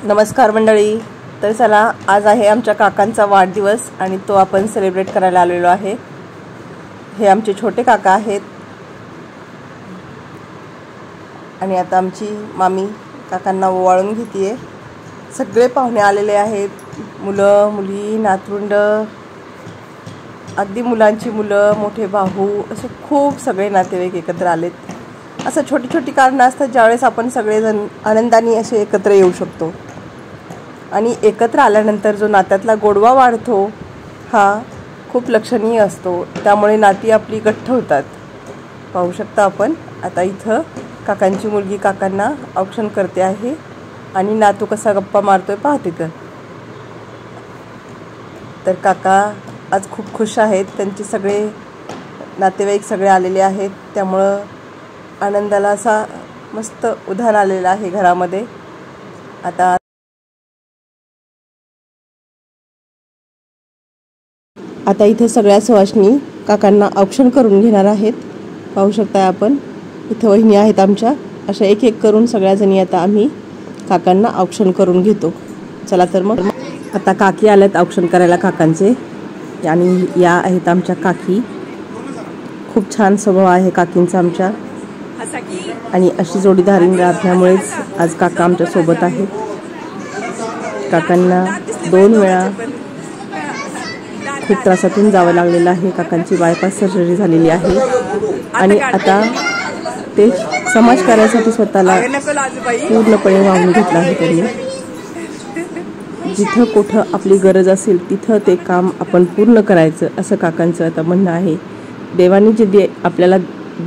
नमस्कार मंडळी। तर चला, आज आहे आमच्या काकांचा वाढदिवस आणि तो आपण सेलिब्रेट करायला आलेलो आहे। हे आमचे छोटे काका आहेत आणि आता आमची मामी काकांना ओवाळून घेतीये। सगळे पाहुणे आलेले आहेत, मुलं मुली नातरुंड, अगदी मुलांची मुलं, मोठे भाऊ, असे खूप सगळे नातेवाईक एकत्र आलेत। असं छोटी छोटी कारणं असतात ज्यावेळेस आपण सगळेजण आनंदाने असे एकत्र येऊ शकतो आणि एकत्र आल्यानंतर जो नात्यातला गोडवा वाढतो हा खूप लक्षणीय असतो। त्यामुळे नाती आपली घट्ट होतात। पाहू शकता आपण आता इथं काकांची मुलगी काकांना औक्षण करते आहे आणि नातू कसा गप्पा मारतोय पाहते। तर काका आज खूप खुश आहेत, त्यांचे सगळे नातेवाईक सगळे आलेले आहेत, त्यामुळे आनंदाला असा मस्त उधाण आलेला आहे घरामध्ये। आता इथे सगळ्या सुवासिनी काकांना औक्षण करून घेणार आहेत। पाहू शकता आपण इथे वहिनी आहेत आमच्या, अशा एक एक करून सगळ्या जणी आता आम्ही काकांना औक्षण करून घेतो। चला तर मग आता काकी आल्यात औक्षण करायला काकांचे आणि या आहेत आमच्या काकी। खूप छान स्वभाव आहे काकींचा आमच्या आणि अशी जोडीदारी लाभल्यामुळेच आज काका आमच्या सोबत आहेत। काकांना 2 वेळा खूप त्रासातून जावं लागलेलं आहे। काकांची बायपास सर्जरी झालेली आहे आणि आता ते समाज कार्यासाठी स्वतःला पूर्णपणे वाहून घेतलं आहे। त्यांनी जिथं कुठं आपली गरज असेल तिथं ते काम आपण पूर्ण करायचं, असं काकांचं आता म्हणणं आहे। देवाने जे आपल्याला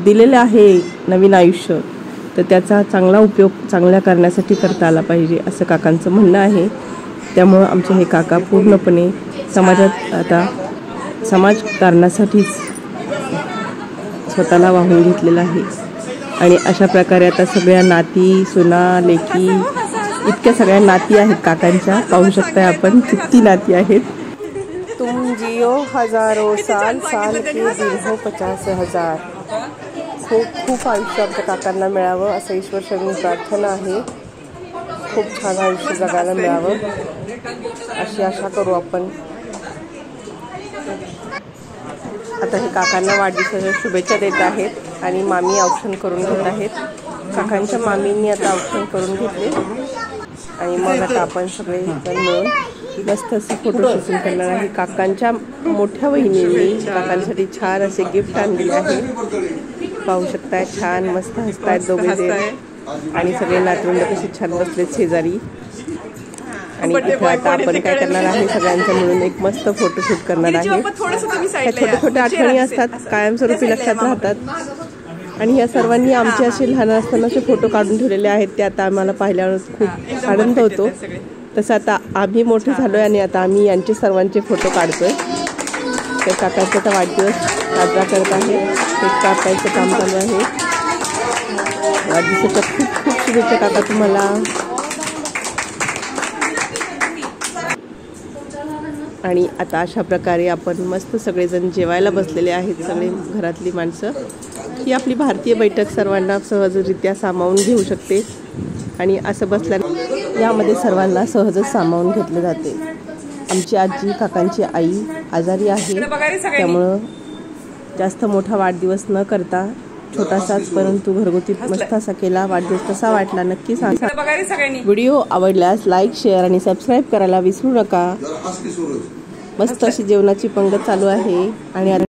दिलेलं आहे नवीन आयुष्य, तर त्याचा चांगला उपयोग चांगल्या करण्यासाठी करता आला पाहिजे, असं काकांचं म्हणणं आहे। त्यामुळं आमचे हे काका पूर्णपणे समाजात आता समाजकारणासाठीच स्वतःला वाहून घेतलेलं आहे आणि अशा प्रकारे आता सगळ्या नाती, सुना, लेकी, इतक्या सगळ्या नाती आहेत काकांच्या। पाहू शकताय आपण किती नाती आहेत। तुम जियो हजारों साल, साल के दिन हो 50,000। खूप खूप आयुष्य आमच्या काकांना मिळावं असं ईश्वर चरणी प्रार्थना आहे। खूप छान आयुष्य जगायला मिळावं अशी आशा करू आपण। आता हे काकांना वाढदिवसाच्या शुभेच्छा देत आहेत आणि मामी औक्षण करून घेत आहेत। काकांच्या मामींनी आता औक्षण करून घेतले आणि मग आता आपण सगळे मिळून मस्त असे फोटो शूटिंग करणार आहे। काकांच्या मोठ्या बहिणींनी काकांसाठी छान असे गिफ्ट आणले आहे। पाहू शकताय छान मस्त हसतायत दोघे आणि सगळे नातवंड कसे छान बसलेत शेजारी। आणि इथे आता आपण काय करणार आहे, सगळ्यांचं मिळून एक मस्त फोटोशूट करणार आहे। ह्या छोट्या छोट्या आठवणी असतात, कायमस्वरूपी लक्षात राहतात आणि ह्या सर्वांनी आमचे असे लहान असतानाचे फोटो काढून ठेवलेले आहेत, ते आता आम्हाला पाहिल्यावर खूप आनंद होतो। तसं आता आम्ही मोठे झालोय आणि आता आम्ही यांचे सर्वांचे फोटो काढतोय। तर काकांचा आता वाढदिवस साजरा करत आहे, केक कापायचं काम चालू आहे। वाढदिवसाच्या खूप खूप शुभेच्छा काका तुम्हाला। आणि आता अशा प्रकारे आपण मस्त सगळेजण जेवायला बसलेले आहेत, सगळे घरातली माणसं। ही आपली भारतीय बैठक सर्वांना सहजरित्या सामावून घेऊ शकते आणि असं बसल्याने यामध्ये सर्वांना सहजच सामावून घेतले जाते। आमची आजी काकांची आई आजारी आहे, त्यामुळं जास्त मोठा वाढदिवस न करता छोटासाच परंतु घरगुती मस्त असा केला। वाढदिवस कसा वाटला नक्की सांगा। व्हिडिओ आवडल्यास लाईक, शेअर आणि सबस्क्राईब करायला विसरू नका। मस्त अशी जेवणाची पंगत चालू आहे आणि